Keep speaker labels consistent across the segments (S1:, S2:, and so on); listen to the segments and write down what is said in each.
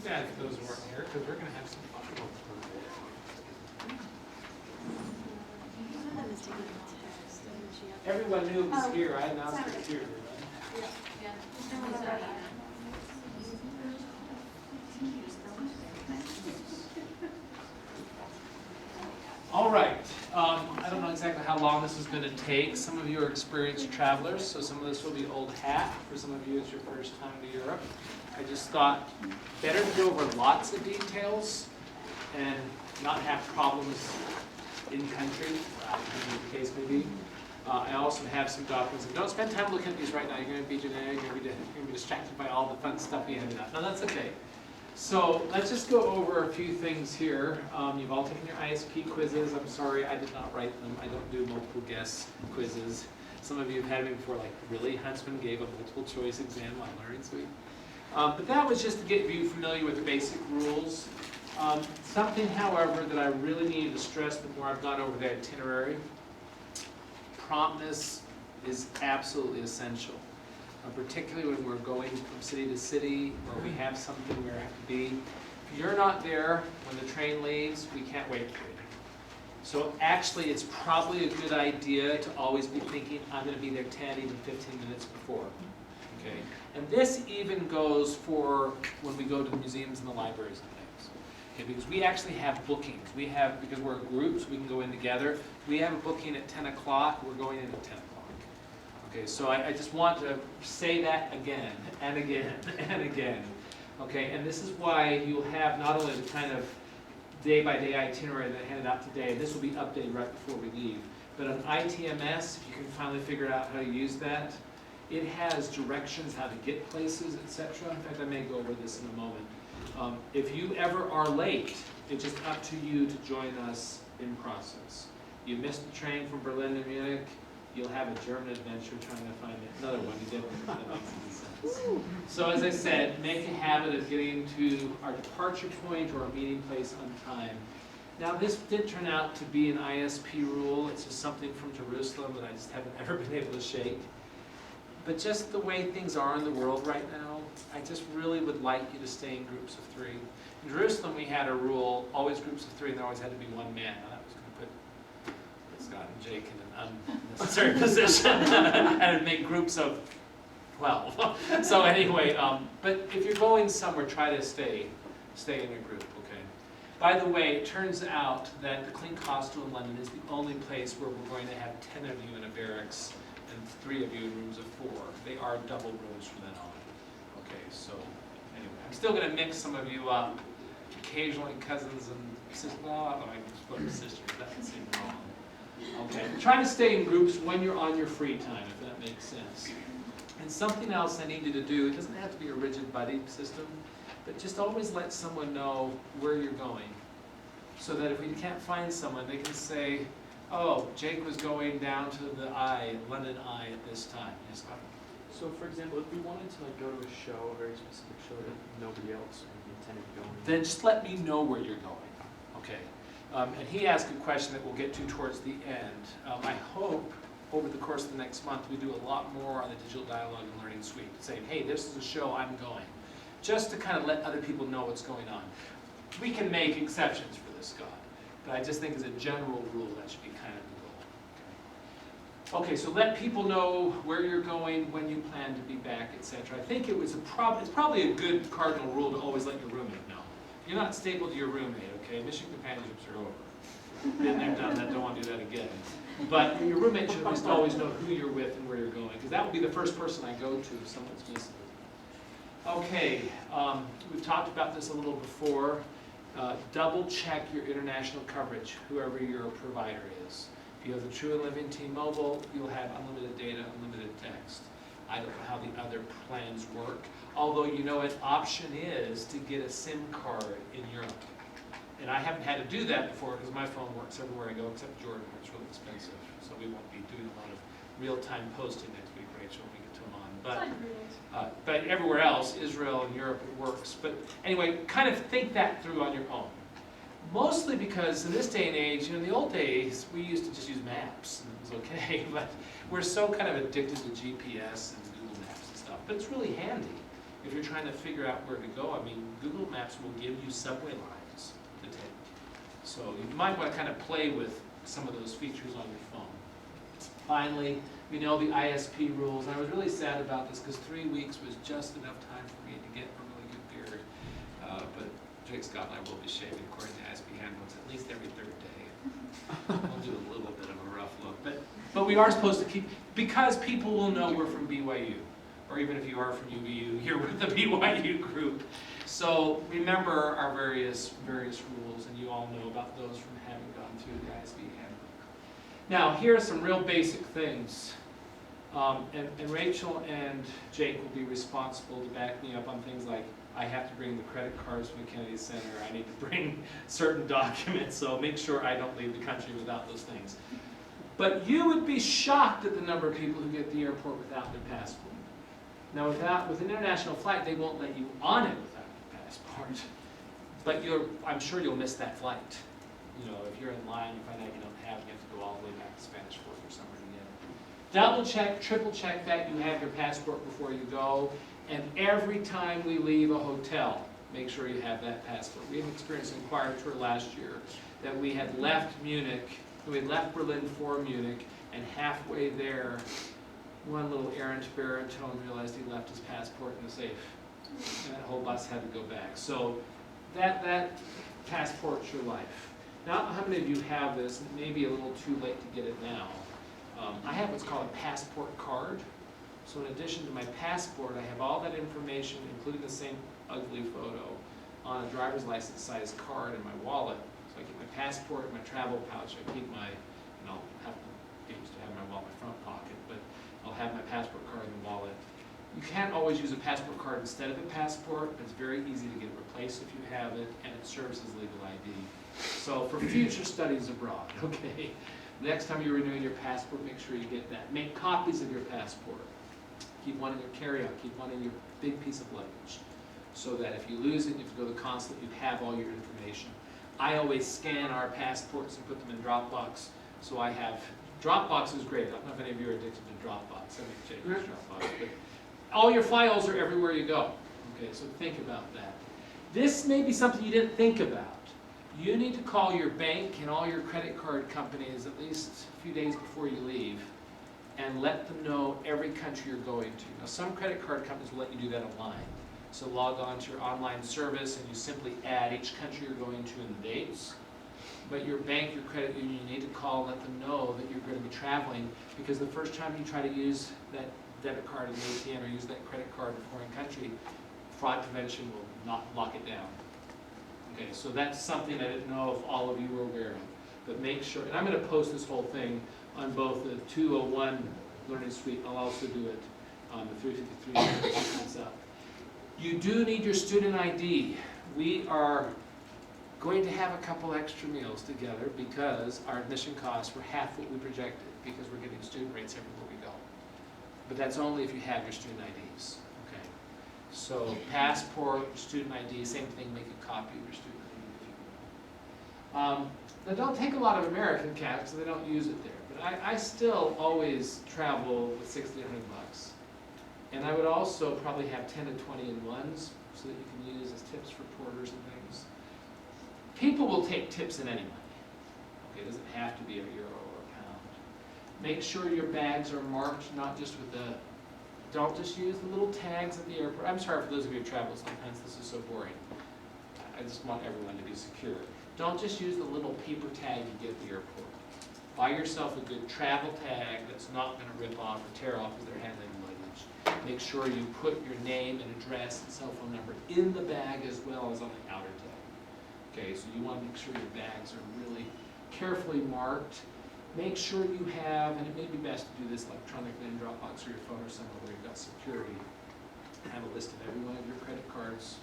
S1: bad for those who weren't here, because we're going to have some fun. Everyone knew it was here. I announced it was here. All right. I don't know exactly how long this is going to take. Some of you are experienced travelers, so some of this will be old hat. For some of you, it's your first time to Europe. I just thought better to go over lots of details and not have problems in country, whatever the case may be. I also have some documents. And don't spend time looking at these right now. You're going to be generic. You're going to be distracted by all the fun stuff we handed out. No, that's okay. So let's just go over a few things here. You've all taken your ISP quizzes. I'm sorry, I did not write them. I don't do multiple guess quizzes. Some of you have had me before, like, really? Huntsman gave a multiple choice exam on Learning Suite. But that was just to get you familiar with the basic rules. Something, however, that I really needed to stress before I've gone over the itinerary. Promptness is absolutely essential. Particularly when we're going from city to city, or we have something where we have to be. If you're not there when the train leaves, we can't wait for you. So actually, it's probably a good idea to always be thinking, I'm going to be there 10, even 15 minutes before. Okay? And this even goes for when we go to the museums and the libraries and things. Okay? Because we actually have bookings. We have, because we're groups, we can go in together. We have a booking at 10 o'clock, we're going in at 10 o'clock. Okay, so I just want to say that again and again and again. Okay, and this is why you'll have not only the kind of day-by-day itinerary that I handed out today, this will be updated right before we leave, but on ITMS, if you can finally figure out how to use that, it has directions how to get places, etc. In fact, I may go over this in a moment. If you ever are late, it's just up to you to join us in process. You missed the train from Berlin to Munich, you'll have a German adventure trying to find another one you didn't. That makes any sense. So as I said, make a habit of getting to our departure point or our meeting place on time. Now this did turn out to be an ISP rule. It's just something from Jerusalem that I just haven't ever been able to shake. But just the way things are in the world right now, I just really would like you to stay in groups of 3. In Jerusalem we had a rule, always groups of 3, and there always had to be one man. Now, that was going to put Scott and Jake in an unnecessary position and make groups of 12. So anyway, but if you're going somewhere, try to stay in a group, okay? By the way, it turns out that the Klinkhostel in London is the only place where we're going to have 10 of you in a barracks and 3 of you in rooms of 4. They are double rooms from then on. Okay, so anyway, I'm still going to mix some of you up. Occasionally cousins and sisters, well, I split with sisters, that would seem wrong. Okay, try to stay in groups when you're on your free time, if that makes sense. And something else I need you to do, it doesn't have to be a rigid buddy system, but just always let someone know where you're going. So that if we can't find someone, they can say, oh, Jake was going down to the Eye, London Eye at this time. Yes,
S2: so for example, if we wanted to go to a show, a very specific show that nobody else intended going,
S1: then just let me know where you're going, okay? And he asked a question that we'll get to towards the end. I hope over the course of the next month we do a lot more on the Digital Dialogue and Learning Suite, saying, hey, this is a show, I'm going. Just to kind of let other people know what's going on. We can make exceptions for this, Scott, but I just think as a general rule that should be kind of the goal. Okay, so let people know where you're going, when you plan to be back, etc. I think it was it's probably a good cardinal rule to always let your roommate know. You're not stable to your roommate, okay? Mission companionships are over. Been there, done that, don't want to do that again. But your roommate should just always know who you're with and where you're going, because that will be the first person I go to if someone's missing. Okay, we've talked about this a little before. Double check your international coverage, whoever your provider is. If you have the True and Living T-Mobile, you'll have unlimited data, unlimited text. I don't know how the other plans work. Although you know an option is to get a SIM card in Europe. And I haven't had to do that before because my phone works everywhere I go except Jordan, where it's really expensive. So we won't be doing a lot of real-time posting next week, Rachel, when we get to them on. But everywhere else, Israel and Europe, it works. But anyway, kind of think that through on your own. Mostly because in this day and age, in the old days, we used to just use maps and it was okay. But we're so kind of addicted to GPS and Google Maps and stuff. But it's really handy. if you're trying to figure out where to go, I mean, Google Maps will give you subway lines to take. So you might want to kind of play with some of those features on your phone. Finally, we know the ISP rules. And I was really sad about this because 3 weeks was just enough time for me to get a really good beard. But Jake Scott and I will be shaving according to ISP handbooks at least every third day. We'll do a little bit of a rough look. But we are supposed to keep, because people will know we're from BYU. Or even if you are from UVU, you're with the BYU group. So remember our various rules, and you all know about those from having gone through the ISB handbook. Now, here are some real basic things. And Rachel and Jake will be responsible to back me up on things like, I have to bring the credit cards from the Kennedy Center, I need to bring certain documents, so make sure I don't leave the country without those things. But you would be shocked at the number of people who get to the airport without their passport. Now with an international flight, they won't let you on it without your passport. But I'm sure you'll miss that flight. You know, if you're in line, you find out you don't have it, you have to go all the way back to Spanish Fork or somewhere to get it. Double check, triple check that you have your passport before you go. And every time we leave a hotel, make sure you have that passport. We had an experience in choir tour last year that we had left Munich, we had left Berlin for Munich, and halfway there, one little errant baritone realized he left his passport in the safe. And that whole bus had to go back. So that passport's your life. Now, how many of you have this? It may be a little too late to get it now. I have what's called a passport card. So in addition to my passport, I have all that information, including the same ugly photo, on a driver's license size card in my wallet. So I keep my passport in my travel pouch. I keep my, and I'll have to get used to having my wallet in my front pocket, but I'll have my passport card in the wallet. You can't always use a passport card instead of a passport, but it's very easy to get it replaced if you have it, and it serves as legal ID. So for future studies abroad, okay? Next time you're renewing your passport, make sure you get that. Make copies of your passport. Keep one in your carry-out, keep one in your big piece of luggage, so that if you lose it, you have to go to the consulate, you have all your information. I always scan our passports and put them in Dropbox, so I have, Dropbox is great. I don't know if any of you are addicted to Dropbox. I mean, Jake uses Dropbox, but all your files are everywhere you go. Okay, so think about that. This may be something you didn't think about. You need to call your bank and all your credit card companies at least a few days before you leave and let them know every country you're going to. Now, some credit card companies will let you do that online. So log on to your online service and you simply add each country you're going to and the dates. But your bank, your credit union, you need to call and let them know that you're going to be traveling, because the first time you try to use that debit card in the ATM or use that credit card in a foreign country, fraud prevention will not lock it down. Okay, so that's something I didn't know if all of you were aware of. But make sure, and I'm going to post this whole thing on both the 201 Learning Suite, I'll also do it on the 353 when it comes up. You do need your student ID. We are going to have a couple extra meals together because our admission costs were half what we projected, because we're getting student rates everywhere we go. But that's only if you have your student IDs. Okay. So passport, student ID, same thing, make a copy of your student ID if you will. Now don't take a lot of American cash, so they don't use it there. But I still always travel with 60 to 100 bucks. And I would also probably have 10 to 20 in ones so that you can use as tips for porters and things. People will take tips in any money. Okay, it doesn't have to be a euro or a pound. Make sure your bags are marked, not just with the, don't just use the little tags at the airport. I'm sorry for those of you who travel, sometimes this is so boring. I just want everyone to be secure. Don't just use the little paper tag you get at the airport. Buy yourself a good travel tag that's not going to rip off or tear off as they're handling luggage. Make sure you put your name and address and cell phone number in the bag as well as on the outer tag. Okay, so you want to make sure your bags are really carefully marked. Make sure you have, and it may be best to do this electronically in Dropbox or your phone or somewhere where you've got security. Have a list of every one of your credit cards,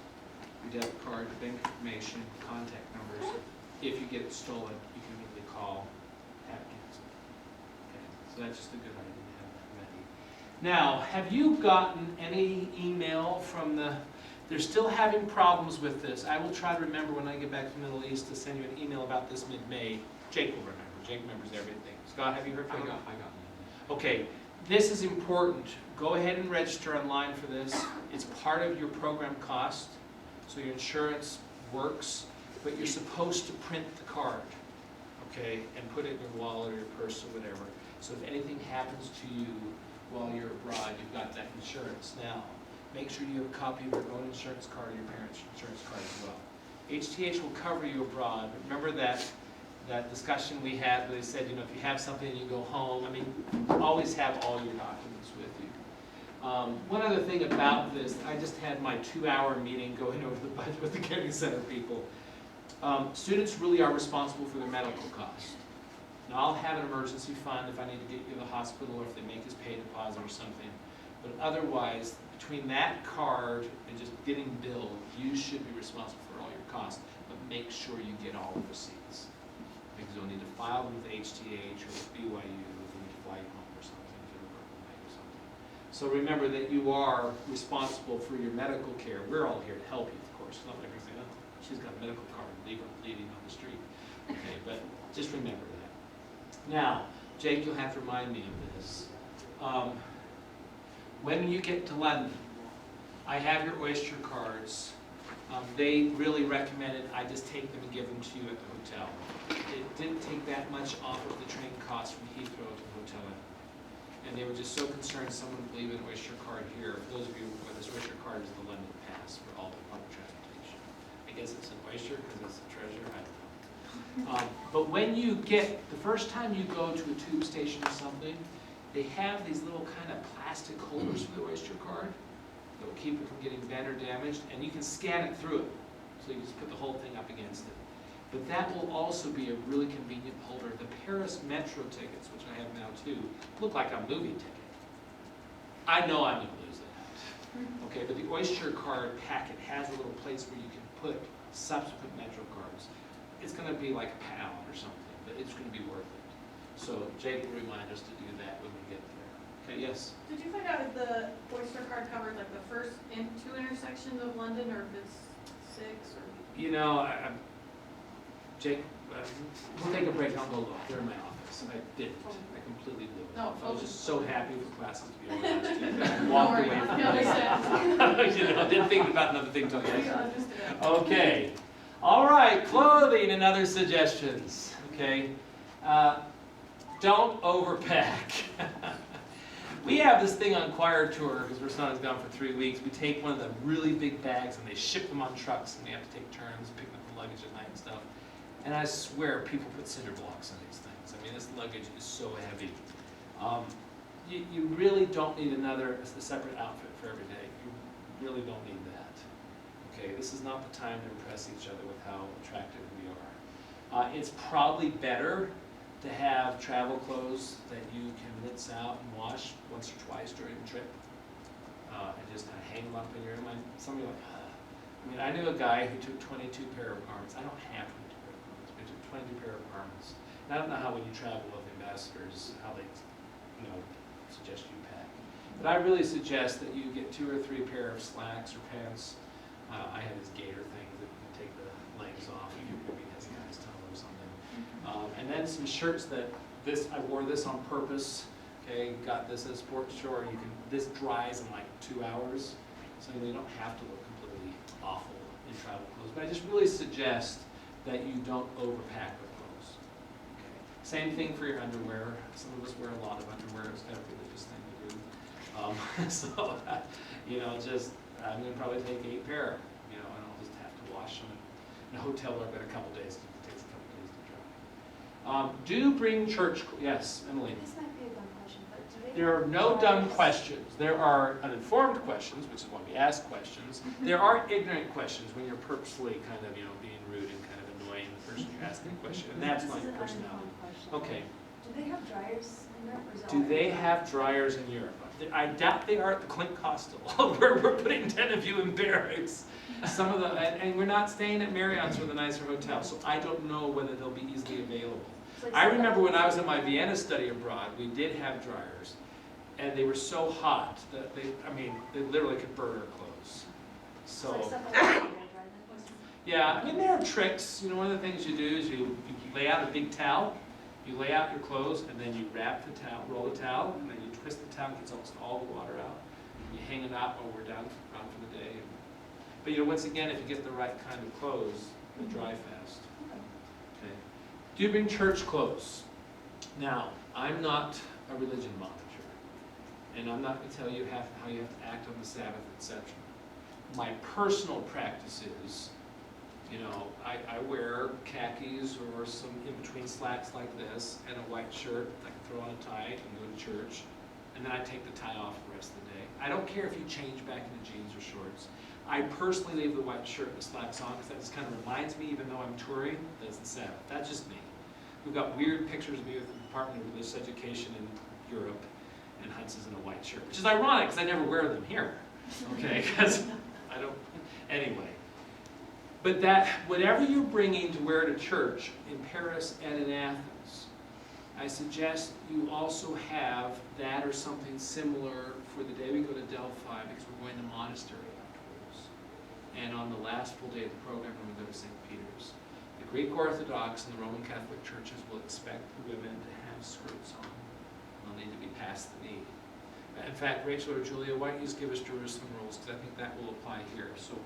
S1: your debit card, your bank information, contact numbers. If you get it stolen, you can immediately call, have it canceled. Okay, so that's just a good idea to have that ready. Now, have you gotten any email from the, they're still having problems with this. I will try to remember when I get back to the Middle East to send you an email about this mid-May. Jake will remember. Jake remembers everything. Scott, have you heard from him?
S3: I got it.
S1: Okay, This is important. Go ahead and register online for this. It's part of your program cost, so your insurance works, but you're supposed to print the card, okay, and put it in your wallet or your purse or whatever. So if anything happens to you while you're abroad, you've got that insurance. Now, make sure you have a copy of your own insurance card or your parents' insurance card as well. HTH will cover you abroad. Remember that discussion we had where they said, you know, if you have something and you go home, I mean, always have all your documents with you. One other thing about this, I just had my 2-hour meeting going over the budget with the Caring Center people. Students really are responsible for their medical costs. Now, I'll have an emergency fund if I need to get you to the hospital or if they make us pay a deposit or something. But otherwise, between that card and just getting billed, you should be responsible for all your costs. But make sure you get all the receipts, because you'll need to file them with HTH or with BYU if you need to fly you home or something, if you're working late or something. So remember that you are responsible for your medical care. We're all here to help you, of course. It's not like we're saying, oh, she's got a medical card, leave her bleeding on the street. Okay, but just remember that. Now, Jake, you'll have to remind me of this. When you get to London, I have your Oyster cards. They really recommended I just take them and give them to you at the hotel. It didn't take that much off of the train cost from Heathrow to the hotel. And they were just so concerned someone would leave an Oyster card here. For those of you where this Oyster card is the London pass for all the public transportation. I guess it's an Oyster because it's a treasure. I don't know. But when you get, the first time you go to a tube station or something, they have these little kind of plastic holders for the Oyster card that will keep it from getting bent or damaged, and you can scan it through it. So you just put the whole thing up against it. But that will also be a really convenient holder. The Paris Metro tickets, which I have now too, look like a movie ticket. I know I'm going to lose that. Okay, but the Oyster card packet has a little place where you can put subsequent Metro cards. It's going to be like £1 or something, but it's going to be worth it. So Jake will remind us to do that when we get there. Okay, yes?
S3: Did you find out if the Oyster card covered like the first 2 intersections of London, or if it's 6? Or
S1: You know, Jake, we'll take a break. I'll go look. They're in my office. I didn't. I completely blew it.
S3: No,
S1: I was just so happy for classes to be over last year.
S3: Don't
S1: Walked
S3: worry,
S1: away
S3: I
S1: from
S3: understand.
S1: you know, didn't think about another thing till
S3: I
S1: yesterday.
S3: understand.
S1: Okay. All right, clothing and other suggestions. Okay. Don't overpack. We have this thing on choir tour, because our son is gone for 3 weeks. We take one of the really big bags and they ship them on trucks, and we have to take turns picking up the luggage at night and stuff. And I swear people put cinder blocks in these things. I mean, this luggage is so heavy. You really don't need a separate outfit for every day. You really don't need that. Okay, this is not the time to impress each other with how attractive we are. It's probably better to have travel clothes that you can rinse out and wash once or twice during the trip, and just kind of hang them up in your mind. Some of you are like, I mean, I knew a guy who took 22 pair of garments. I don't have 22 pair of garments, but he took 22 pair of garments. And I don't know how when you travel with ambassadors, how they, you know, suggest you pack. But I really suggest that you get 2 or 3 pair of slacks or pants. I have this gaiter thing that you can take the legs off if you're maybe has a guy's tunnel or something. And then some shirts that I wore this on purpose. Okay, got this at a sports store. This dries in like 2 hours, so you don't have to look completely awful in travel clothes. But I just really suggest that you don't overpack with clothes. Okay. Same thing for your underwear. Some of us wear a lot of underwear. It's kind of a religious thing to do. So you know, just I'm gonna probably take 8 pair. You know, and I'll just have to wash them in a hotel room in a couple days. Do bring church, yes, Emily.
S4: This might be a dumb question, but do they?
S1: There are no dumb questions. There are uninformed questions, which is why we ask questions. There are ignorant questions when you're purposely kind of, you know, being rude and kind of annoying the person you're asking the question, and that's
S4: This
S1: not
S4: is
S1: your
S4: an
S1: personality.
S4: uninformed question.
S1: Okay.
S4: Do they have dryers in Europe, or is it
S1: Do
S4: all
S1: they
S4: dry?
S1: have dryers in Europe? I doubt they are at the Clint Costello, where we're putting 10 of you in barracks. Some of the, and we're not staying at Marriott's or the nicer hotels, so I don't know whether they'll be easily available.
S4: It's like
S1: I
S4: something
S1: remember when I was
S4: like
S1: in my Vienna study abroad, we did have dryers, and they were so hot that they literally could burn our clothes.
S4: It's like
S1: So,
S4: stuff like that, you're gonna dry them.
S1: yeah, I mean, there are tricks. You know, one of the things you do is you lay out a big towel, you lay out your clothes, and then you wrap the towel, roll the towel, and then you twist the towel, gets almost all the water out. You hang it out when we're done for the day. But once again, if you get the right kind of clothes, they dry fast. Okay. Do you bring church clothes? Now, I'm not a religion monitor, and I'm not going to tell you how you have to act on the Sabbath, etc. My personal practice is, I wear khakis or some in-between slacks like this, and a white shirt. I can throw on a tie and go to church, and then I take the tie off the rest of the day. I don't care if you change back into jeans or shorts. I personally leave the white shirt and the slacks on because that just kind of reminds me, even though I'm touring, that it's the Sabbath. That's just me. We've got weird pictures of me with the Department of Religious Education in Europe, and Hudson's in a white shirt, which is ironic because I never wear them here. Okay, because I don't. Anyway, but whatever you're bringing to wear to church in Paris and in Athens, I suggest you also have that or something similar for the day we go to Delphi, because we're going to monastery afterwards. And on the last full day of the program, when we go to St. Peter's. The Greek Orthodox and the Roman Catholic churches will expect the women to have skirts on. They'll need to be past the knee. In fact, Rachel or Julia, why don't you just give us Jerusalem rules, because I think that will apply here. So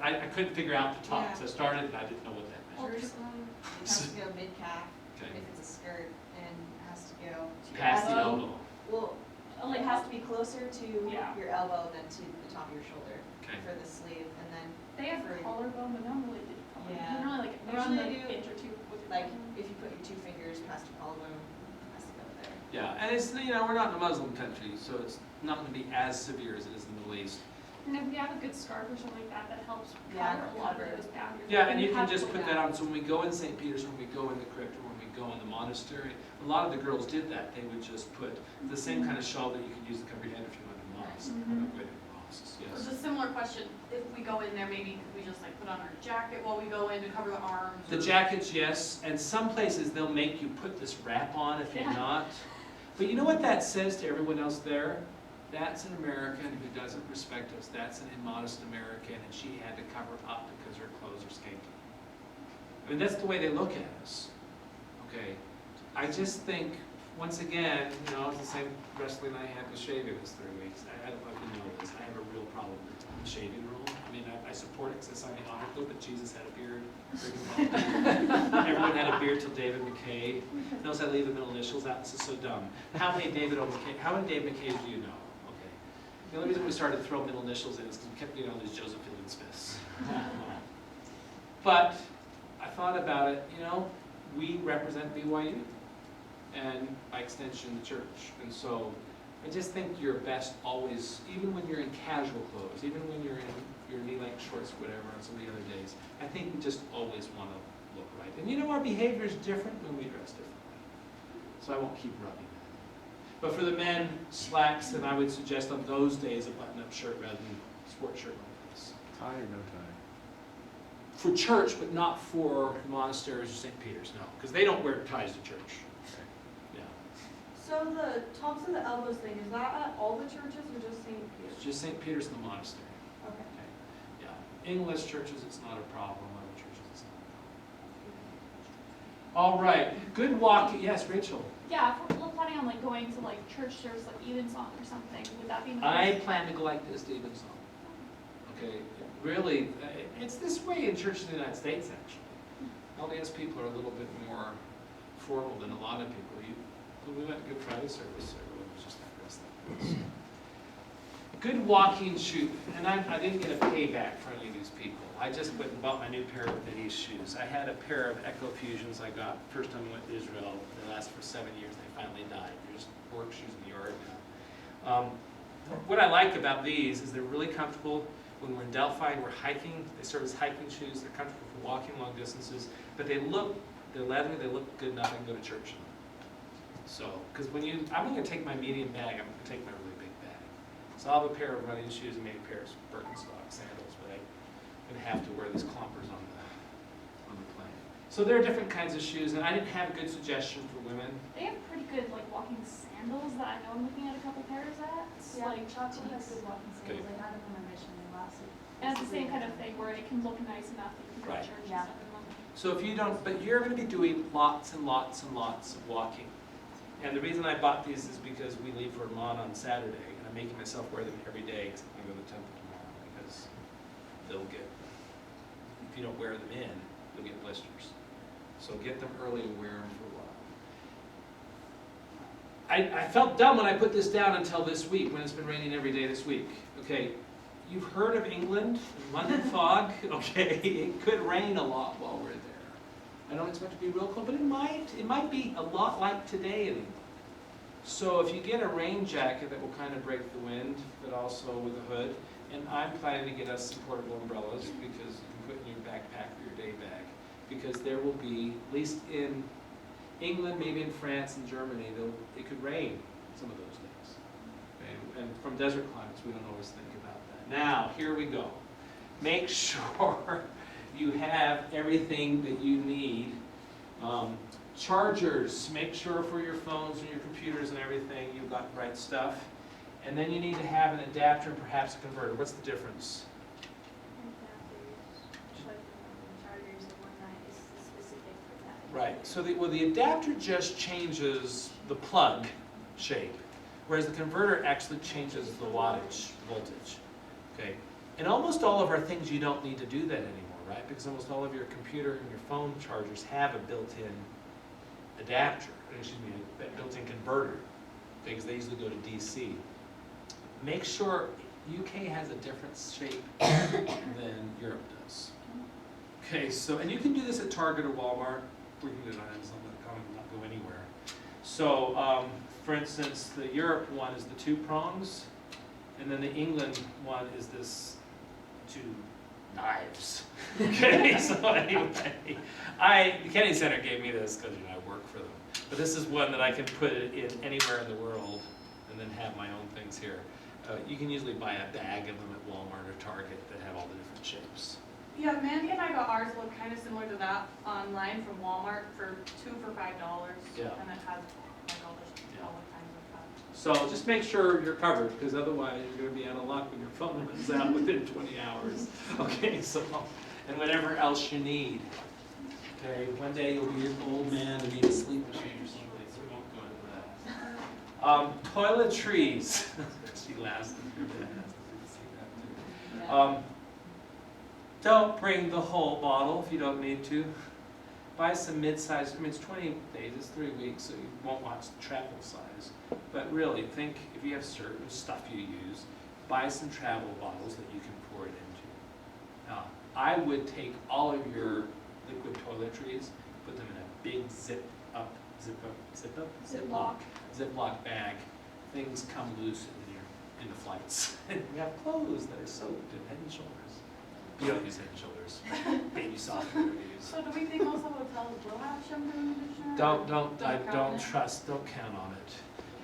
S1: I couldn't figure out the top, because I started and I didn't know what that meant.
S5: Jerusalem, it has to go mid-calf
S1: Okay.
S5: if it's a skirt, and it has to go to your
S1: Past the
S5: elbow.
S1: elbow.
S5: Well, it has to be closer to
S4: Yeah.
S5: your elbow than to the top of your shoulder
S1: Okay.
S5: for the sleeve, and then
S3: They have
S5: For-
S3: collarbone, but not really do collarbone.
S5: Yeah.
S3: They're really like around the
S5: Usually they do,
S3: inch or two with your
S5: like
S3: collarbone.
S5: if you put your 2 fingers past your collarbone, it has to go there.
S1: Yeah, and it's, we're not in a Muslim country, so it's not going to be as severe as it is in the Middle East.
S3: And if we have a good scarf or something like that, that helps
S5: Yeah,
S3: cover a lot of
S5: cover.
S3: those boundaries.
S1: Yeah, and you can
S3: have
S1: just
S3: to
S1: put
S3: go
S1: that
S3: back.
S1: on, so when we go in St. Peter's, when we go in the crypt, or when we go in the monastery, a lot of the girls did that. They would just put the same kind of shawl that you could use to cover your head if you went to mosque.
S3: Mhm.
S1: Mosques,
S3: It's
S1: yes.
S3: a similar question, if we go in there, maybe could we just like put on our jacket while we go in to cover the arms?
S1: The
S3: or-
S1: jackets, yes, and some places they'll make you put this wrap on if you're
S3: Yeah.
S1: not. But you know what that says to everyone else there? That's an American who doesn't respect us. That's an immodest American, and she had to cover up because her clothes are skanky. I mean, that's the way they look at us. Okay, I just think, once again, it's the same wrestling I had with shaving this 3 weeks. I don't know if you know this. I have a real problem with the shaving rule. I mean, I support it because I signed the honor code, but Jesus had a beard. Everyone had a beard till David McKay. Notice I leave the middle initials out. This is so dumb. How many David McKays do you know? Okay. The only reason we started to throw middle initials in is because we kept getting all these Joseph Fielding Smiths. But I thought about it, we represent BYU, and by extension, the church. And so I just think you're best always, even when you're in casual clothes, even when you're in your knee-length shorts, whatever, on some of the other days, I think we just always want to look right. And our behavior is different when we dress differently. So I won't keep rubbing that. But for the men, slacks, and I would suggest on those days a button-up shirt rather than a sport shirt like this.
S2: Tie or no tie?
S1: For church, but not for monasteries or St. Peter's, no, because they don't wear ties to church. Yeah,
S4: So the tops of the elbows thing, is that at all the churches or just St.
S1: it's
S4: Peter's?
S1: just St. Peter's and the monastery.
S4: Okay.
S1: Okay, yeah. English churches, it's not a problem. Other churches, it's not a problem. All right, good walk. Yes, Rachel.
S6: Yeah, if we're planning on like going to like church service, like evensong or something, would that be
S1: I
S6: nice?
S1: plan to go like this to Evensong. Okay, really, it's this way in churches in the United States, actually. LDS people are a little bit more formal than a lot of people. When we went to Good Friday service, everyone was just like dressed like this. Good walking shoe, and I didn't get a payback for any of these people. I just went and bought my new pair of these shoes. I had a pair of Echo Fusions I got first time I went to Israel. They lasted for 7 years. They finally died. They're just work shoes in the yard now. What I like about these is they're really comfortable when we're in Delphi and we're hiking. They serve as hiking shoes. They're comfortable for walking long distances, but they're leather. They look good enough I can go to church in them. So, because I'm going to take my medium bag. I'm going to take my really big bag. So I'll have a pair of running shoes and maybe a pair of Birkenstock sandals, but I'm going to have to wear these clompers on the plane. So there are different kinds of shoes, and I didn't have a good suggestion for women.
S6: They have pretty good like walking sandals that I know I'm looking at a couple pairs at. It's
S4: Yeah,
S6: like
S4: chocolate has
S6: tees.
S4: good walking sandals. I had them on my mission, they lasted.
S6: And it's the same kind of thing where it can look nice enough that you can go
S1: Right.
S6: to church
S4: Yeah.
S6: and stuff in them.
S1: So if you don't, but you're going to be doing lots and lots and lots of walking. And the reason I bought these is because we leave Vermont on Saturday, and I'm making myself wear them every day except when I go to the temple tomorrow, because they'll get, if you don't wear them in, you'll get blisters. So get them early and wear them for a while. I felt dumb when I put this down until this week, when it's been raining every day this week. Okay, you've heard of England, London fog? Okay, it could rain a lot while we're there. I don't expect it to be real cold, but it might be a lot like today in England. So if you get a rain jacket that will kind of break the wind, but also with a hood, and I'm planning to get us some portable umbrellas because you can put in your backpack or your day bag, because there will be, at least in England, maybe in France and Germany, it could rain some of those days. Okay? And from desert climates, we don't always think about that. Now, here we go. Make sure you have everything that you need. Chargers, make sure for your phones and your computers and everything, you've got the right stuff. And then you need to have an adapter and perhaps a converter. What's the difference?
S6: Chargers and whatnot is specific for that.
S1: Right, so the adapter just changes the plug shape, whereas the converter actually changes the wattage, voltage. Okay, and almost all of our things you don't need to do that anymore, right? Because almost all of your computer and your phone chargers have a built-in adapter, a built-in converter, because they usually go to DC. Make sure UK has a different shape than Europe does. Okay, so, and you can do this at Target or Walmart. We can do it on Amazon, not go anywhere. So, for instance, the Europe one is the 2 prongs, and then the England one is this 2 knives. Okay, so anyway, the Kennedy Center gave me this because I work for them. But this is one that I can put it in anywhere in the world and then have my own things here. You can usually buy a bag of them at Walmart or Target that have all the different shapes.
S3: Yeah, Mandy and I got ours look kind of similar to that online from Walmart for 2 for $5.
S1: Yeah.
S3: And it has like all the
S1: Yeah.
S3: kinds of stuff.
S1: So just make sure you're covered, because otherwise you're going to be out of luck when your phone runs out within 20 hours. Okay, so, and whatever else you need. Okay, one day you'll be an old man and need a sleep machine or something, so we won't go into that. Toiletries. She laughs. Don't bring the whole bottle if you don't need to. Buy some mid-sized, I mean it's 20 days, it's 3 weeks, so you won't watch the travel size. But really, think if you have certain stuff you use, buy some travel bottles that you can pour it into. Now, I would take all of your liquid toiletries, put them in a big Ziploc bag. Things come loose in the flights. And we have clothes that are soaked in Head and Shoulders. You don't use Head and Shoulders. Baby softener we use.
S3: So do we think also hotels will have shampoo and conditioner?
S1: Don't
S3: count
S1: count on it.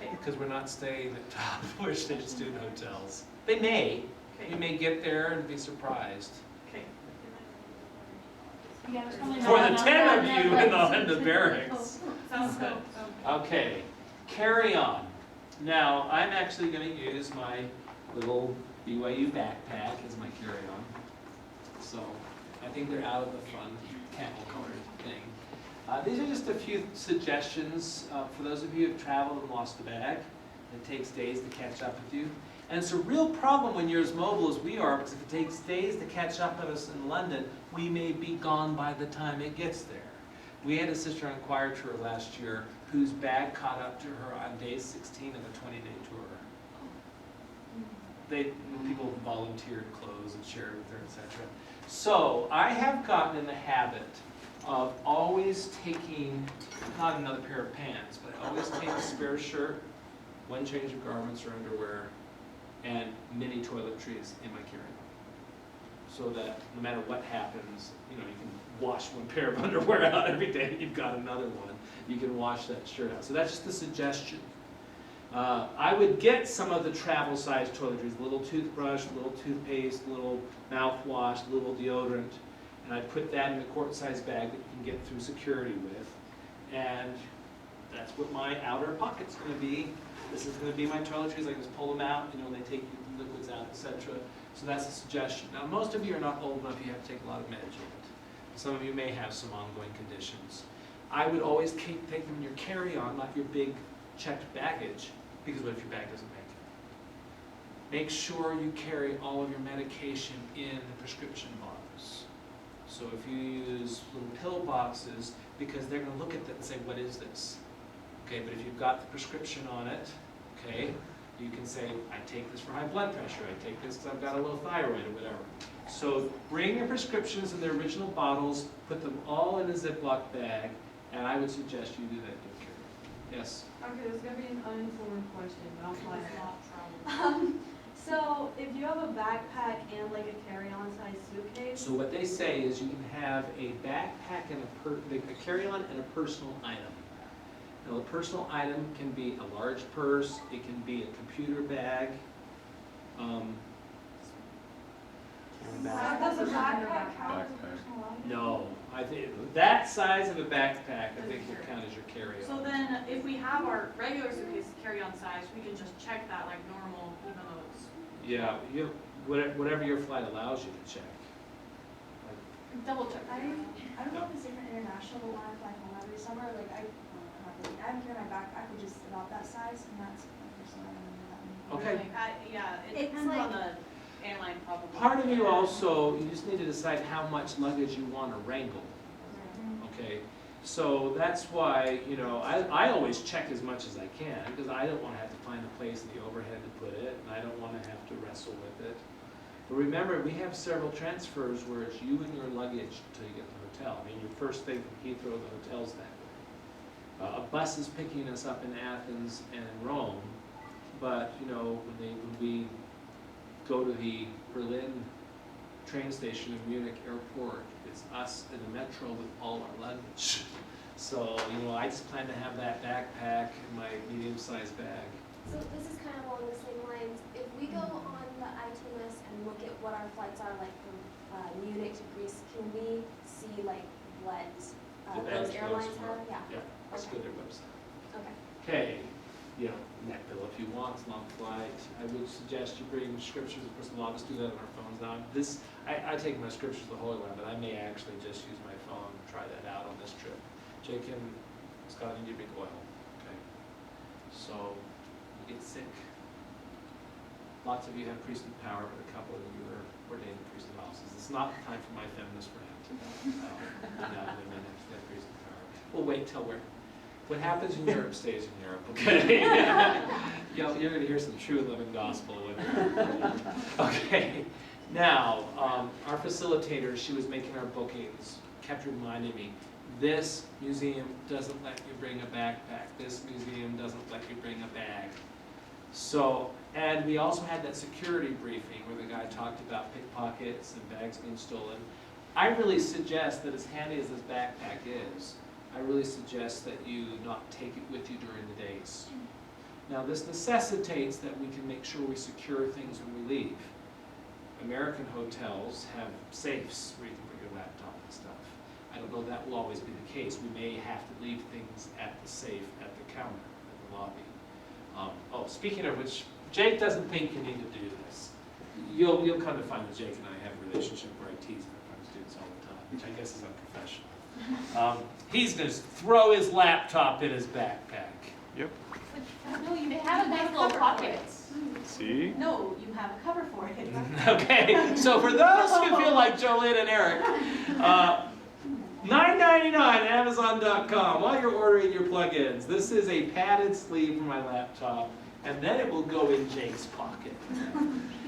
S3: Okay.
S1: Because we're not staying at top or student hotels. They may. You may get there and be surprised.
S3: Okay.
S6: Yeah, there's probably
S1: For
S6: not
S1: the
S6: enough
S1: 10 of
S6: room
S1: you
S6: there,
S1: in the barracks.
S3: Sounds good.
S1: Okay, carry on. Now, I'm actually going to use my little BYU backpack as my carry-on. So, I think they're out of the fun camel-colored thing. These are just a few suggestions for those of you who have traveled and lost a bag. It takes days to catch up with you. And it's a real problem when you're as mobile as we are, because if it takes days to catch up with us in London, we may be gone by the time it gets there. We had a sister on choir tour last year whose bag caught up to her on day 16 of a 20-day tour. People volunteered clothes and shared with her, etc. So I have gotten in the habit of always taking, not another pair of pants, but I always take a spare shirt, one change of garments or underwear, and mini toiletries in my carry-on. So that no matter what happens, you can wash one pair of underwear out every day, you've got another one. You can wash that shirt out. So that's just a suggestion. I would get some of the travel-sized toiletries, a little toothbrush, a little toothpaste, a little mouthwash, a little deodorant, and I'd put that in a quart-sized bag that you can get through security with. And that's what my outer pocket's going to be. This is going to be my toiletries. I can just pull them out, when they take liquids out, etc. So that's a suggestion. Now, most of you are not old enough you have to take a lot of meds yet. Some of you may have some ongoing conditions. I would always take them in your carry-on, not your big checked baggage, because what if your bag doesn't make it? Make sure you carry all of your medication in the prescription bottles. So if you use little pill boxes, because they're gonna look at that and say, what is this? Okay, but if you've got the prescription on it, okay, you can say, I take this for high blood pressure, I take this because I've got a low thyroid or whatever. So bring your prescriptions in their original bottles, put them all in a Ziploc bag, and I would suggest you do that, dear Carrie. Yes?
S4: Okay, this is gonna be an uninformed question, but I'll fly it.
S6: Not
S4: So if you have a backpack and like a carry-on size suitcase,
S1: So what they say is you can have a backpack and a carry-on and a personal item. Now, the personal item can be a large purse, it can be a computer bag.
S4: does a backpack count as a personal item?
S1: No, I think that size of a backpack, I think will count as your carry-on.
S3: So then, if we have our regular suitcase carry-on size, we can just check that like normal, even though it's.
S1: Yeah, whatever your flight allows you to check.
S6: double check.
S7: I don't know if it's different international, but when I fly home every summer, like I don't carry my backpack, which is about that size, and that's my personal item under that one.
S1: Okay.
S3: Yeah, it
S7: It's
S3: depends on
S7: like-
S3: the airline probably.
S1: Part of you also, you just need to decide how much luggage you want to wrangle, okay? So that's why, you know, I always check as much as I can, because I don't want to have to find a place in the overhead to put it, and I don't want to have to wrestle with it. But remember, we have several transfers where it's you and your luggage until you get to the hotel. I mean, your first thing from Heathrow, the hotel's that way. A bus is picking us up in Athens and in Rome, but, you know, when we go to the Berlin train station in Munich airport, it's us in the metro with all our luggage. So, you know, I just plan to have that backpack and my medium-sized bag.
S8: So this is kind of along the same lines. If we go on the ITMS and look at what our flights are like from Munich to Greece, can we see like what
S1: The bags
S8: those airlines
S1: those
S8: have?
S1: are.
S8: Yeah.
S1: Yeah, let's go to their website.
S8: Okay.
S1: Okay, you know, neck pillow if you want, it's a long flight. I would suggest you bring scriptures, of course, a lot of us do that on our phones now. I take my scriptures the Holy Land, but I may actually just use my phone and try that out on this trip. Jake and Scott, you need to bring oil, okay? So, you get sick. Lots of you have priestly power, but a couple of you are ordained priestly offices. It's not the time for my feminist rant. Women have priestly power. We'll wait till what happens in Europe stays in Europe, okay? You're gonna hear some true living gospel with it. Okay, now, our facilitator, she was making our bookings, kept reminding me, this museum doesn't let you bring a backpack, this museum doesn't let you bring a bag. So, and we also had that security briefing where the guy talked about pickpockets and bags being stolen. I really suggest that as handy as this backpack is, I really suggest that you not take it with you during the days. Now this necessitates that we can make sure we secure things when we leave. American hotels have safes where you can put your laptop and stuff. I don't know that will always be the case. We may have to leave things at the safe at the counter, at the lobby. Speaking of which, Jake doesn't think you need to do this. You'll come to find that Jake and I have a relationship where I tease my students all the time, which I guess is unprofessional. He's going to throw his laptop in his backpack.
S2: Yep.
S6: No, you have a nice little pockets.
S2: See?
S5: No, you have a cover for it.
S1: Okay, so for those who feel like Jolene and Eric, $9.99 Amazon.com while you're ordering your plugins. This is a padded sleeve for my laptop, and then it will go in Jake's pocket.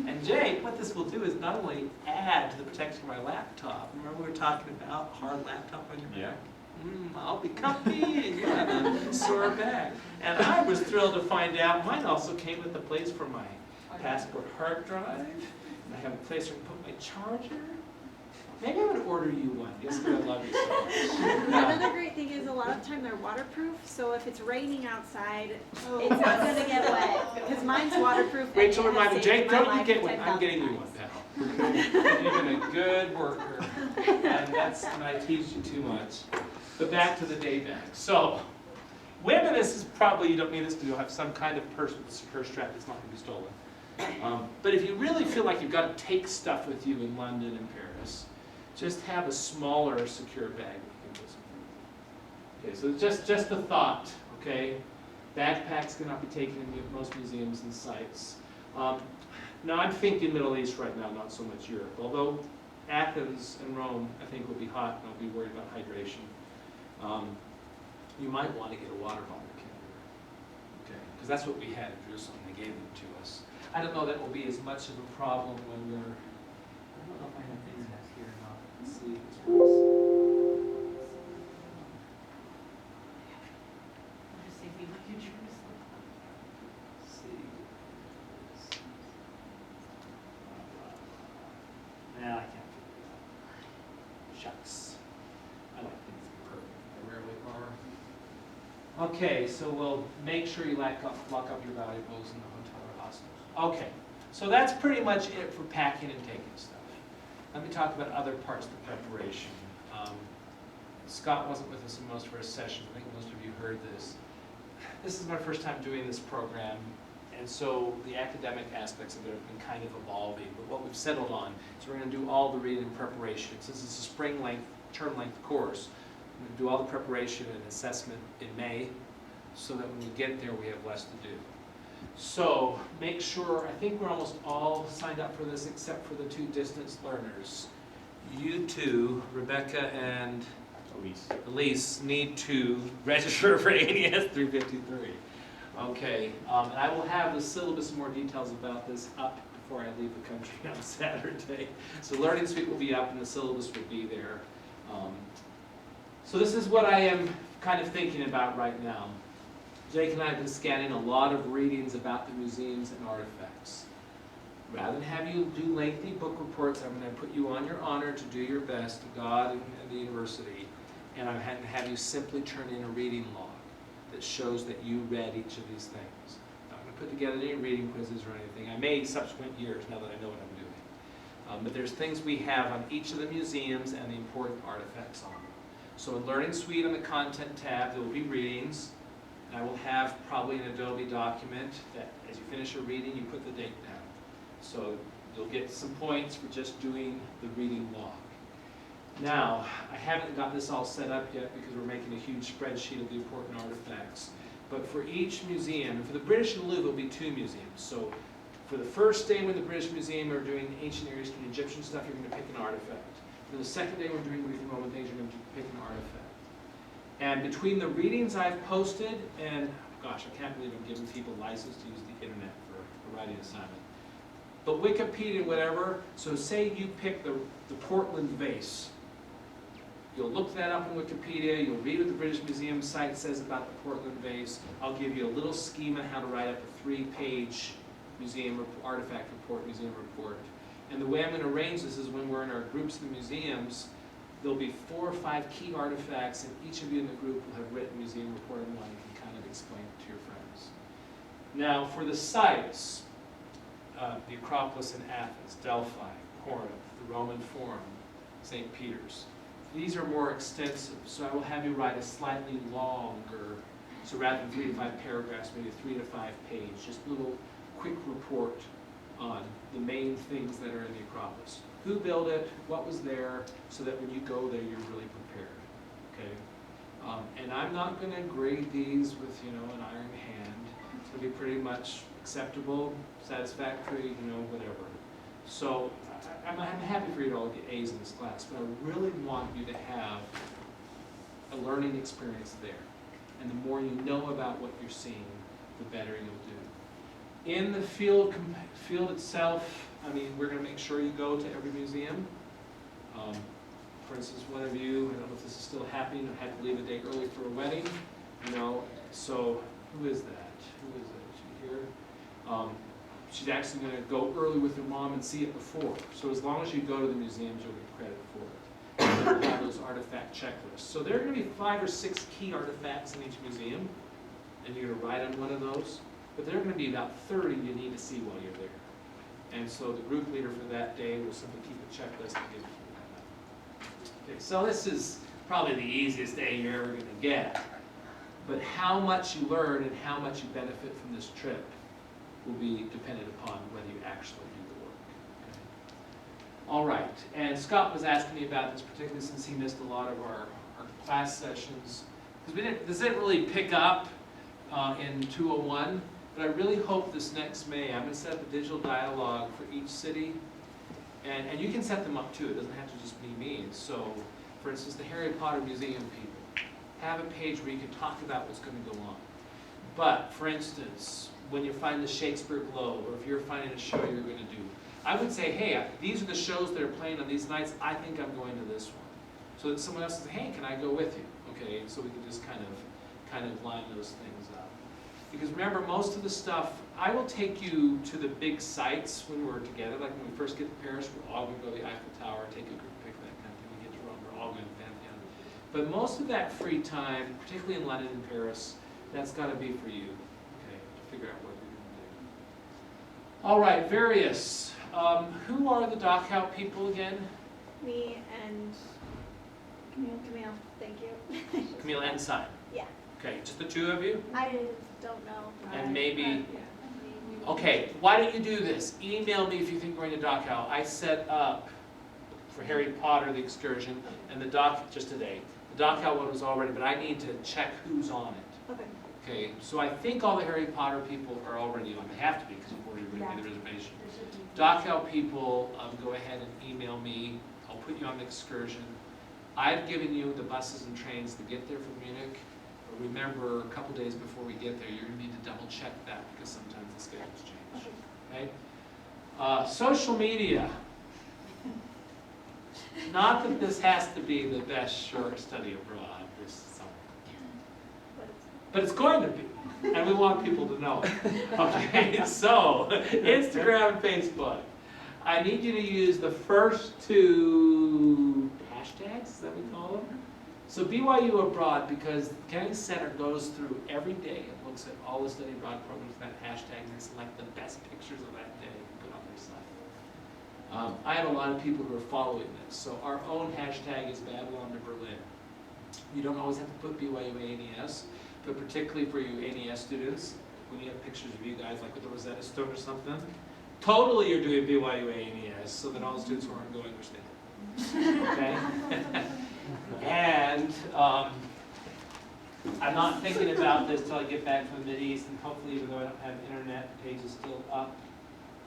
S1: And Jake, what this will do is not only add to the protection of my laptop. Remember we were talking about hard laptop on your back?
S2: Yeah.
S1: I'll be comfy and you have a sore back. And I was thrilled to find out mine also came with a place for my passport hard drive. And I have a place where I can put my charger. Maybe I would order you one, just because I love you so much.
S9: Another great thing is a lot of time they're waterproof, so if it's raining outside,
S5: It's not gonna get wet.
S9: because mine's waterproof. and
S1: Rachel
S9: it
S1: reminded
S9: has
S1: Jake,
S9: saved my
S1: don't you
S9: life
S1: get one. I'm
S9: 10,000
S1: getting you
S9: times.
S1: one, pal. You've been a good worker. And that's when I teach you too much. But back to the day bag. So, women, this is probably, you don't need this to have some kind of purse with a secure strap that's not going to be stolen. But if you really feel like you've got to take stuff with you in London and Paris, just have a smaller secure bag that you can put something in. Okay, so just a thought, okay? Backpacks cannot be taken in most museums and sites. Now I'm thinking Middle East right now, not so much Europe. Although Athens and Rome, I think, will be hot and I'll be worried about hydration. You might want to get a water bottle carrier, okay? Because that's what we had in Jerusalem. They gave them to us. I don't know that will be as much of a problem when we're. I don't know if I have internet here or not. Let's see.
S5: Just see if we look at Jerusalem.
S1: See. Nah, I can't figure it out. Shucks. I like things to be perfect. They rarely are. Okay, so we'll make sure you lock up your valuables in the hotel or hostel. Okay, so that's pretty much it for packing and taking stuff. Let me talk about other parts of the preparation. Scott wasn't with us in most of our sessions. I think most of you heard this. This is my first time doing this program, and so the academic aspects of it have been kind of evolving. But what we've settled on is we're going to do all the reading and preparation. Since it's a spring length, term length course, we're going to do all the preparation and assessment in May, so that when we get there, we have less to do. So make sure, I think we're almost all signed up for this except for the 2 distance learners. You two, Rebecca and Elise, need to register for ADS 353. Okay, and I will have the syllabus and more details about this up before I leave the country on Saturday. So Learning Suite will be up and the syllabus will be there. So this is what I am kind of thinking about right now. Jake and I have been scanning a lot of readings about the museums and artifacts. Rather than have you do lengthy book reports, I'm going to put you on your honor to do your best to God and the university, and I'm going to have you simply turn in a reading log that shows that you read each of these things. I'm not going to put together any reading quizzes or anything. I may subsequent years now that I know what I'm doing. But there's things we have on each of the museums and the important artifacts on them. So in Learning Suite on the Content tab, there will be readings. And I will have probably an Adobe document that as you finish a reading, you put the date down. So you'll get some points for just doing the reading log. Now, I haven't got this all set up yet because we're making a huge spreadsheet of the important artifacts. But for each museum, for the British and Louvre, there will be 2 museums. So for the first day when the British Museum are doing ancient Near Eastern Egyptian stuff, you're going to pick an artifact. For the second day we're doing Greek and Roman things, you're going to pick an artifact. And between the readings I've posted, and gosh, I can't believe I'm giving people license to use the internet for a writing assignment. But Wikipedia, whatever, so say you pick the Portland vase. You'll look that up on Wikipedia, you'll read what the British Museum site says about the Portland vase. I'll give you a little schema how to write up a 3-page museum artifact report, museum report. And the way I'm going to arrange this is when we're in our groups in the museums, there'll be 4 or 5 key artifacts, and each of you in the group will have written museum report on one and can kind of explain it to your friends. Now, for the sites, the Acropolis in Athens, Delphi, Corinth, the Roman Forum, St. Peter's. These are more extensive, so I will have you write a slightly longer, so rather than 3 to 5 paragraphs, maybe 3 to 5 page, just a little quick report on the main things that are in the Acropolis. Who built it, what was there, so that when you go there, you're really prepared, okay? And I'm not going to grade these with, an iron hand. It's going to be pretty much acceptable, satisfactory, whatever. So I'm happy for you to all get A's in this class, but I really want you to have a learning experience there. And the more you know about what you're seeing, the better you'll do. In the field itself, we're going to make sure you go to every museum. For instance, one of you, I don't know if this is still happening, had to leave a day early for a wedding. So who is that? Who is it? Is she here? She's actually going to go early with her mom and see it before. So as long as you go to the museums, you'll get credit for it. And then we'll have those artifact checklists. So there are going to be 5 or 6 key artifacts in each museum, and you're going to write on one of those. But there are going to be about 30 you need to see while you're there. And so the group leader for that day will simply keep a checklist and give it to you. Okay, so this is probably the easiest day you're ever going to get. But how much you learn and how much you benefit from this trip will be dependent upon whether you actually do the work. Okay. All right, and Scott was asking me about this, particularly since he missed a lot of our class sessions. Because this didn't really pick up in 201, but I really hope this next May, I'm gonna set up a digital dialogue for each city. And you can set them up too, it doesn't have to just be me. So, for instance, the Harry Potter Museum people, have a page where you can talk about what's gonna go on. But, for instance, when you find the Shakespeare Globe, or if you're finding a show you're gonna do, I would say, hey, these are the shows that are playing on these nights, I think I'm going to this one. So that someone else says, hey, can I go with you? Okay, so we can just kind of line those things up. Because remember, most of the stuff, I will take you to the big sites when we're together, like when we first get to Paris, we're all going to go to the Eiffel Tower, take a group pic, that kind of thing. We get to Rome, we're all going to Pantheon. But most of that free time, particularly in London and Paris, that's got to be for you, okay, to figure out what you're going to do. All right, various. Who are the Dachau people again?
S9: Me and Camille, thank you.
S1: Camille and Simon.
S9: Yeah.
S1: Okay, just the two of you?
S9: I don't know.
S1: And maybe,
S9: Yeah.
S1: okay, why don't you do this? Email me if you think we're going to Dachau. I set up for Harry Potter, the excursion, and the just today. The Dachau one was already, but I need to check who's on it.
S9: Okay.
S1: Okay, so I think all the Harry Potter people are already on. They have to be because you've already made the reservation. Dachau people, go ahead and email me. I'll put you on the excursion. I've given you the buses and trains to get there from Munich. But remember, a couple days before we get there, you're going to need to double check that because sometimes the schedules change. Okay? Social media. Not that this has to be the best short study abroad this summer. But it's going to be. And we want people to know it. Okay, so Instagram and Facebook. I need you to use the first two hashtags, is that what we call them? So BYU Abroad, because the Kennedy Center goes through every day and looks at all the study abroad programs with that hashtag and they select the best pictures of that day and put on their site. I have a lot of people who are following this. So our own hashtag is Babylon to Berlin. You don't always have to put BYU ANES, but particularly for you ANES students, when you have pictures of you guys like with the Rosetta Stone or something, totally you're doing BYU ANES so that all the students who aren't going understand. Okay? And I'm not thinking about this till I get back from the Mideast, and hopefully even though I don't have internet, the page is still up.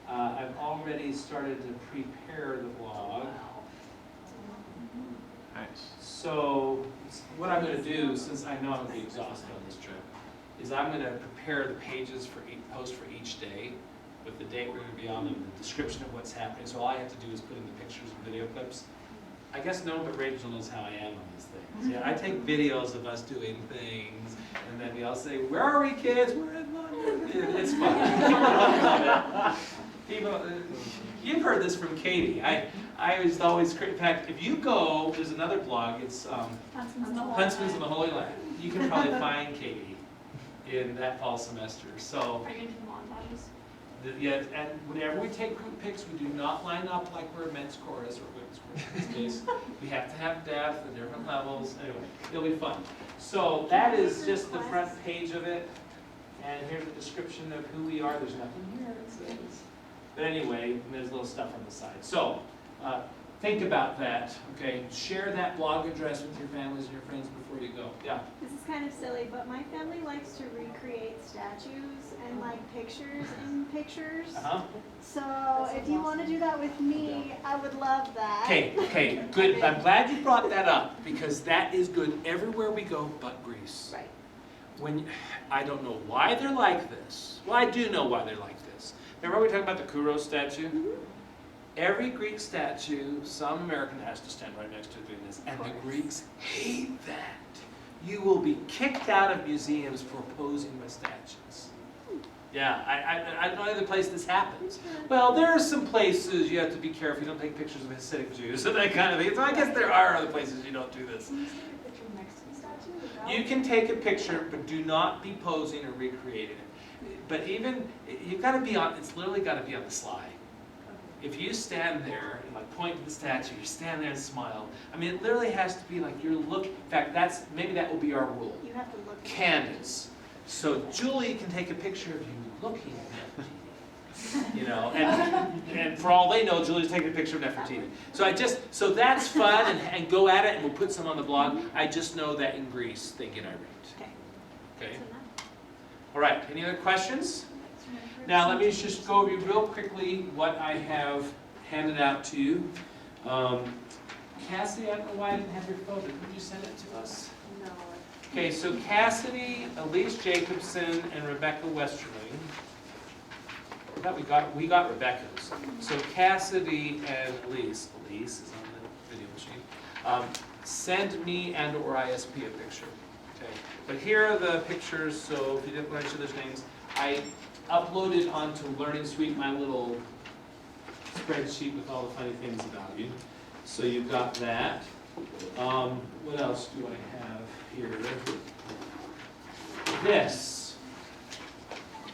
S1: I've already started to prepare the blog.
S2: Nice.
S1: So what I'm going to do, since I know I'm going to be exhausted on this trip, is I'm going to prepare the pages for each post for each day with the date we're going to be on them, the description of what's happening. So all I have to do is put in the pictures and video clips. I guess no one but Rachel knows how I am on these things. Yeah, I take videos of us doing things, and then we all say, "Where are we, kids? We're in London." It's fun. People, you've heard this from Katie. I was always, in fact, if you go, there's another blog. It's Huntsman's in the Holy Land. You can probably find Katie in that fall semester. So.
S6: Are you into the montages?
S1: Yeah, and whenever we take group pics, we do not line up like we're a men's chorus or women's chorus in this case. We have to have depth and different levels. Anyway, it'll be fun. So that is just the front page of it. And here's a description of who we are. There's nothing here that says. But anyway, there's little stuff on the side. So think about that. Okay, share that blog address with your families and your friends before you go. Yeah.
S9: This is kind of silly, but my family likes to recreate statues and like pictures in pictures.
S1: Uh-huh.
S9: So if you want to do that with me, I would love that.
S1: Okay, good. I'm glad you brought that up because that is good everywhere we go but Greece.
S9: Right.
S1: I don't know why they're like this. Well, I do know why they're like this. Remember we talked about the Kouros statue? Mm-hmm. Every Greek statue, some American has to stand right next to it doing this, and the Greeks hate that. You will be kicked out of museums for posing with statues. Yeah, I don't know any other place this happens. Well, there are some places you have to be careful. You don't take pictures of Hasidic Jews and that kind of thing. So I guess there are other places you don't do this.
S7: Can you take a picture next to the statue?
S1: You can take a picture, but do not be posing or recreating it. But even, you've got to be on, it's literally got to be on the slide. If you stand there and like point to the statue, you stand there and smile. I mean, it literally has to be like you're looking. In fact, maybe that will be our rule.
S9: You have to look.
S1: Candid. So Julie can take a picture of you looking at Nefertiti. You know, and for all they know, Julie's taking a picture of Nefertiti. So that's fun and go at it, and we'll put some on the blog. I just know that in Greece they get irate.
S9: Okay.
S1: Okay. All right, any other questions? Now, let me just go over real quickly what I have handed out to you. Cassidy, I don't know why I didn't have your photo. Did you send it to us?
S3: No.
S1: Okay, so Cassidy, Elise Jacobson, and Rebecca Westerling. I thought we got Rebecca's. So Cassidy and Elise is on the video machine, send me and or ISP a picture. Okay, but here are the pictures, so if you didn't want to show those names, I uploaded onto Learning Suite my little spreadsheet with all the funny things about you. So you've got that. What else do I have here? This.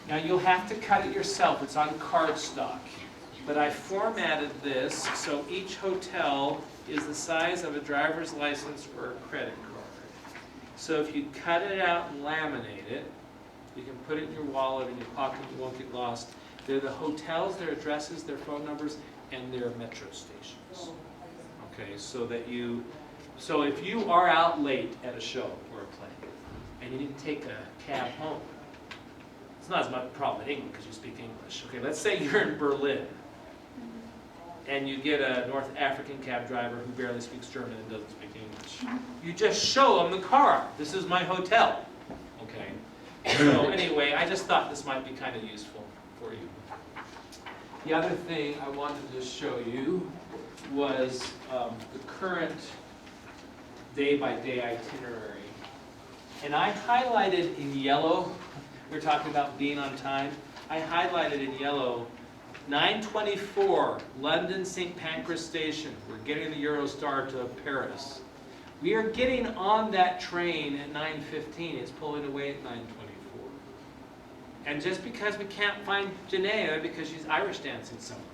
S1: Now you'll have to cut it yourself. It's on cardstock. But I formatted this so each hotel is the size of a driver's license or a credit card. So if you cut it out and laminate it, you can put it in your wallet, in your pocket, it won't get lost. They're the hotels, their addresses, their phone numbers, and their metro stations. Okay, so if you are out late at a show or a play, and you need to take a cab home, it's not as much a problem in England because you speak English. Okay, let's say you're in Berlin, and you get a North African cab driver who barely speaks German and doesn't speak English. You just show them the car. This is my hotel. Okay. So anyway, I just thought this might be kind of useful for you. The other thing I wanted to show you was the current day-by-day itinerary. And I highlighted in yellow, we were talking about being on time, I highlighted in yellow 9:24, London St. Pancras Station. We're getting the Eurostar to Paris. We are getting on that train at 9:15. It's pulling away at 9:24. And just because we can't find Janaea because she's Irish dancing somewhere,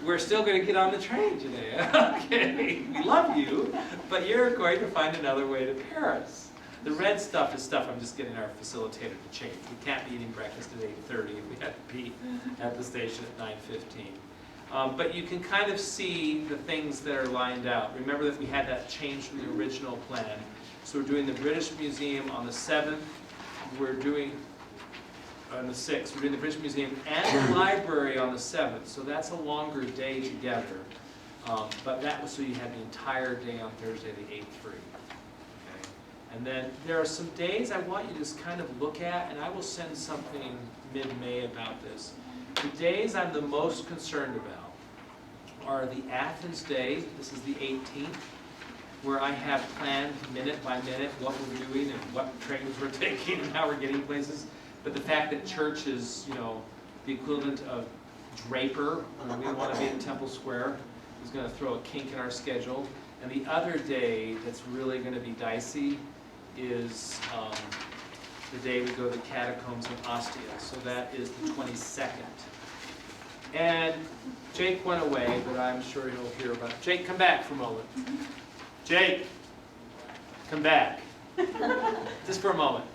S1: we're still going to get on the train, Janaea. Okay, we love you, but you're going to find another way to Paris. The red stuff is stuff I'm just getting our facilitator to change. We can't be eating breakfast at 8:30 if we had to be at the station at 9:15. But you can kind of see the things that are lined out. Remember that we had that change from the original plan. So we're doing the British Museum on the 7th. We're doing, on the 6th, we're doing the British Museum and the library on the 7th. So that's a longer day together. But that was so you had the entire day on Thursday the 8th free. Okay. And then there are some days I want you to just kind of look at, and I will send something mid-May about this. The days I'm the most concerned about are the Athens day, this is the 18th, where I have planned minute by minute what we're doing and what trains we're taking and how we're getting places. But the fact that church is, you know, the equivalent of Draper, when we want to be in Temple Square, is going to throw a kink in our schedule. And the other day that's really going to be dicey is the day we go to the catacombs in Ostia. So that is the 22nd. And Jake went away, but I'm sure he'll hear about it. Jake, come back for a moment. Jake, come back. Just for a moment.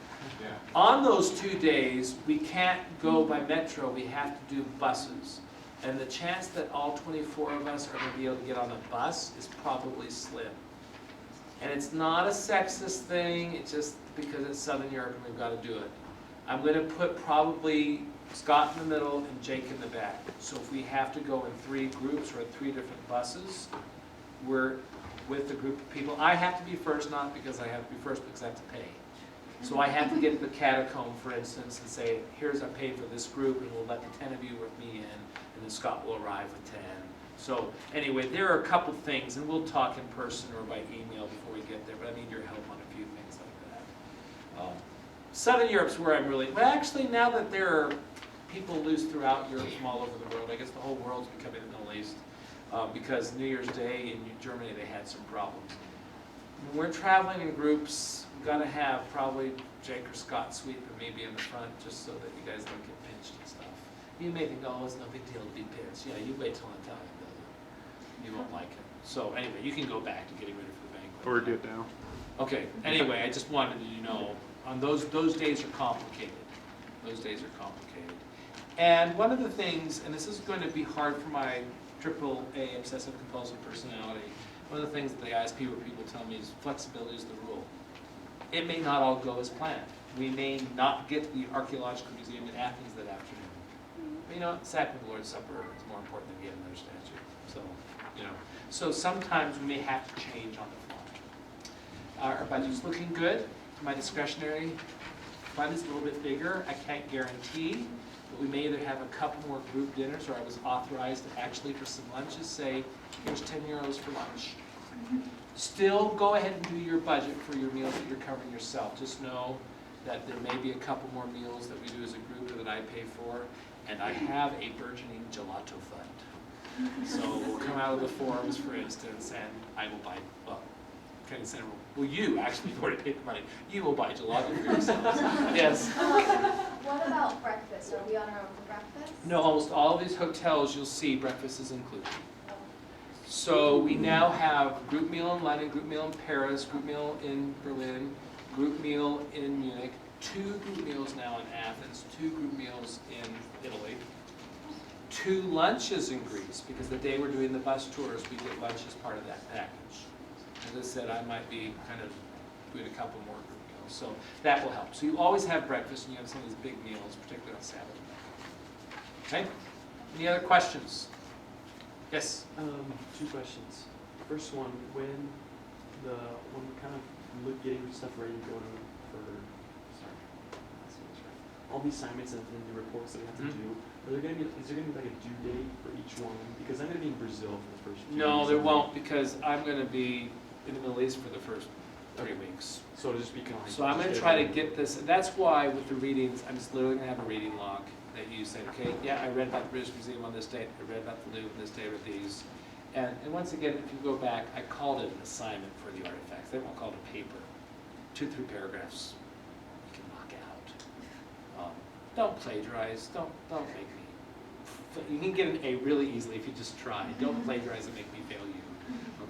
S2: Yeah.
S1: On those 2 days, we can't go by metro, we have to do buses. And the chance that all 24 of us are going to be able to get on a bus is probably slim. And it's not a sexist thing, it's just because it's Southern Europe and we've got to do it. I'm going to put probably Scott in the middle and Jake in the back. So if we have to go in 3 groups or 3 different buses, we're with the group of people. I have to be first, not because I have to be first, because I have to pay. So I have to get to the catacomb, for instance, and say, here's I paid for this group, and we'll let the 10 of you with me in, and then Scott will arrive with 10. So anyway, there are a couple things, and we'll talk in person or by email before we get there, but I need your help on a few things like that. Southern Europe's where I'm really, well actually now that there are people loose throughout Europe from all over the world, I guess the whole world's becoming the Middle East, because New Year's Day in Germany they had some problems. When we're traveling in groups, we've got to have probably Jake or Scott sweep and maybe in the front just so that you guys don't get pinched and stuff. You may think, oh, it's no big deal to be pinched. Yeah, you wait till I'm telling you, you won't like it. So anyway, you can go back to getting ready for the banquet.
S2: Or do it now.
S1: Okay, anyway, I just wanted you to know, on those days are complicated. Those days are complicated. And one of the things, and this is going to be hard for my AAA obsessive compulsive personality, one of the things that the ISP where people tell me is flexibility is the rule. It may not all go as planned. we may not get the Archaeological Museum in Athens that afternoon. But, you know, Sacrament of the Lord's Supper is more important than getting another statue. So, you know, so sometimes we may have to change on the fly. Our budget's looking good. My discretionary fund is a little bit bigger. I can't guarantee, but we may either have a couple more group dinners, or I was authorized actually for some lunches, say, here's 10 euros for lunch. Still go ahead and do your budget for your meals that you're covering yourself. Just know that there may be a couple more meals that we do as a group or that I pay for, and I have a burgeoning gelato fund. So we'll come out of the forums, for instance, and I will buy, well, Kenny Center will you actually, you've already paid the money, you will buy gelato for yourselves. Yes?
S8: What about breakfast? Are we on our own for breakfast?
S1: No, almost all of these hotels, you'll see breakfast is included. So we now have group meal in London, group meal in Paris, group meal in Berlin, group meal in Munich, 2 group meals now in Athens, 2 group meals in Italy, 2 lunches in Greece, because the day we're doing the bus tours, we get lunch as part of that package. As I said, I might be kind of doing a couple more group meals, so that will help. So you always have breakfast, and you have some of these big meals, particularly on Saturday. Okay? Any other questions? Yes?
S2: 2 questions. First one, when we're kind of getting stuff ready to go to all the assignments and the reports that we have to do, is there gonna be like a due date for each one? Because I'm gonna be in Brazil for the first few
S1: No,
S2: weeks
S1: there
S2: of
S1: won't, because I'm going to be in the Middle East for the first 3 weeks.
S2: So it'll just be kind of like.
S1: So I'm going to try to get this, that's why with the readings, I'm just literally going to have a reading log that you say, okay, yeah, I read about the British Museum on this date, I read about the Louvre on this date with these. And once again, if you go back, I called it an assignment for the artifacts. They won't call it a paper. 2-3 paragraphs you can knock out. Don't plagiarize, don't make me, you can get an A really easily if you just try. Don't plagiarize and make me fail you.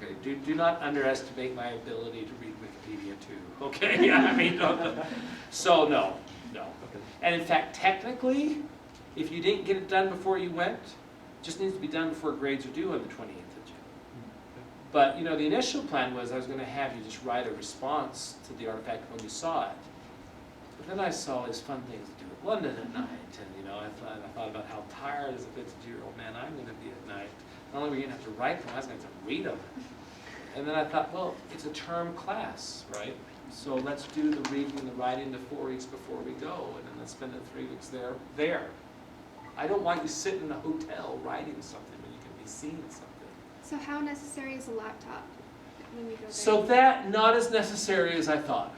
S1: Okay, do not underestimate my ability to read Wikipedia too, okay? Yeah, I mean, so no.
S2: Okay.
S1: And in fact, technically, if you didn't get it done before you went, it just needs to be done before grades are due on the 28th of June. But, you know, the initial plan was I was going to have you just write a response to the artifact when you saw it. But then I saw all these fun things to do in London at night, and, you know, I thought about how tired as a 52-year-old man I'm going to be at night. Not only were you going to have to write them, I was going to have to read them. And then I thought, well, it's a term class, right? So let's do the reading and the writing the 4 weeks before we go, and then let's spend the 3 weeks there. I don't want you sitting in a hotel writing something when you can be seeing something.
S10: So how necessary is a laptop when we go there?
S1: So that, not as necessary as I thought,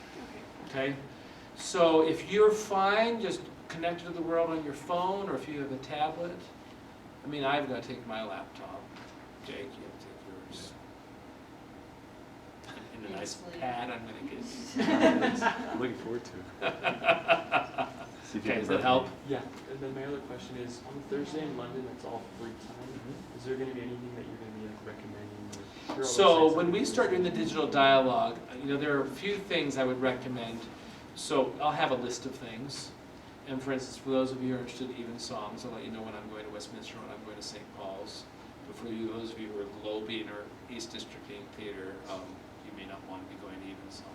S10: Okay.
S1: okay? So if you're fine, just connected to the world on your phone, or if you have a tablet. I mean, I'm going to take my laptop. Jake, you have to take yours. And a nice pad I'm going to get.
S2: I'm looking forward to it.
S1: Okay, does that help?
S2: Yeah, and then my other question is, on Thursday in London, that's all free time. Is there going to be anything that you're going to be like recommending? Or
S1: So when we start doing the digital dialogue, you know, there are a few things I would recommend. So I'll have a list of things. And for instance, for those of you who are interested in even songs, I'll let you know when I'm going to Westminster, when I'm going to St. Paul's. But for you, those of you who are Globing or East Districting Theater, you may not want to be going to Evensong.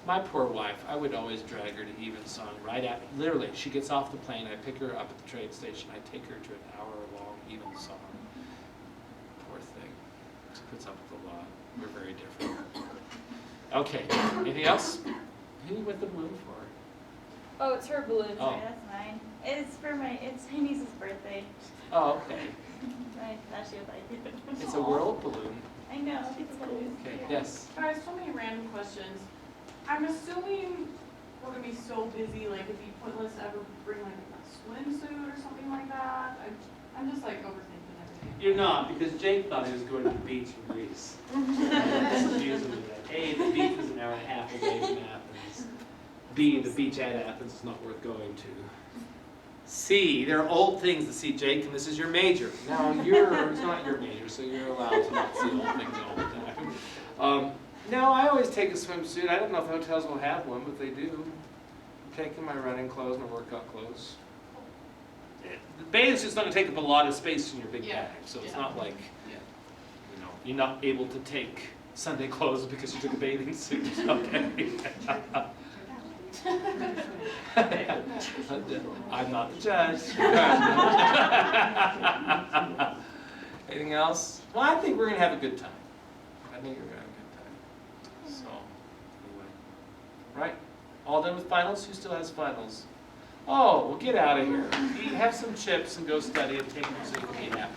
S1: My poor wife, I would always drag her to Evensong right at, literally, she gets off the plane, I pick her up at the train station, I take her to an hour-long Evensong. Poor thing. She puts up with a lot. We're very different. Okay, anything else? Who you with the balloon for?
S11: Oh, it's her balloon.
S1: Oh.
S11: Sorry, that's mine. It's my niece's birthday.
S1: Oh, okay.
S11: That's what I did.
S1: It's a world balloon.
S11: I know, it's cool.
S1: Okay, yes.
S3: Guys, so many random questions. I'm assuming we're gonna be so busy, like it'd be pointless to ever bring like a swimsuit or something like that. I'm just like overthinking everything.
S1: You're not, because Jake thought he was going to the beach in Greece. This is usually that. A, the beach is an hour and a half away from Athens. B, the beach at Athens is not worth going to. C, there are old things to see, Jake, and this is your major. Now, it's not your major, so you're allowed to not see old things all the time. No, I always take a swimsuit. I don't know if hotels will have one, but they do. I'm taking my running clothes, my workout clothes. The bathing suit's not going to take up a lot of space in your big bag, so it's not like, you know, you're not able to take Sunday clothes because you took a bathing suit. Okay. I'm not the judge. Anything else? Well, I think we're gonna have a good time. I think we're gonna have a good time. So, anyway. Right? All done with finals? Who still has finals? Oh, well, get out of here. Have some chips and go study and take them so you can be happy.